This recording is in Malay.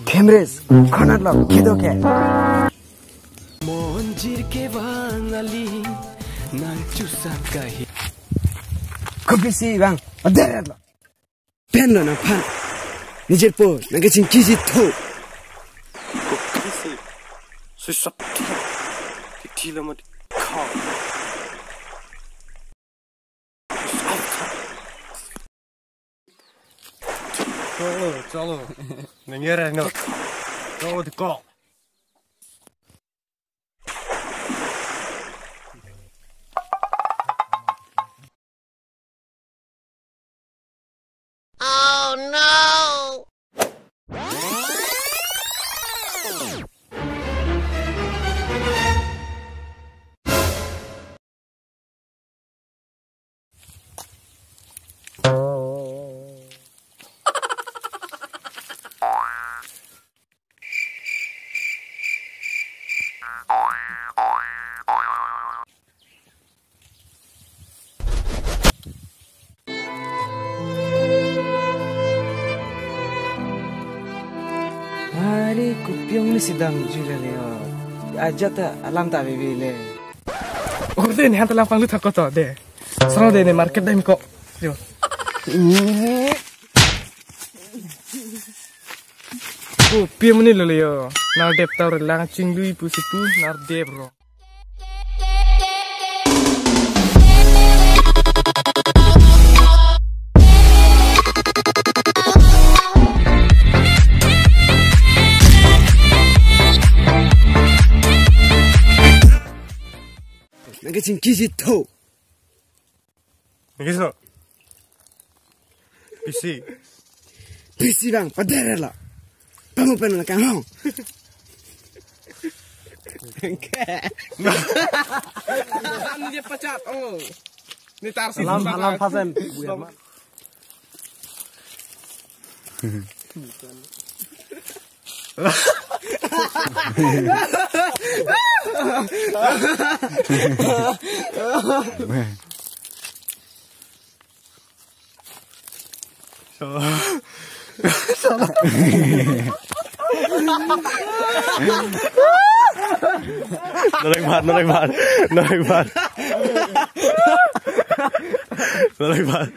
Cameras, corner lock, kido ke. Monjir ke bangali, nancusan kahi. Kopi si bang, ada lo. Pen lo na pan. Nijer po, nagacing kisi to. Kopi si, susah. Tila mat kau. Chalo, nangyari no. Go to go. Oh no! Hari kupiong ni sidang juga leo. Aja ta alam ta bebe le. Orde ni hantar lapang lu takut tu deh. Serang deh ni market dah mikok. Jo. Kupiong ni lo leo. Nar dep tahu lang cingdui pusipu nar dep ro. Nagacing kisi to. Nagis no. Pisi bang, ada lo. Kamu pernah kamu? Ini dia pacat. Oh. Ni tarsi. Alam pasen. Nolak bat.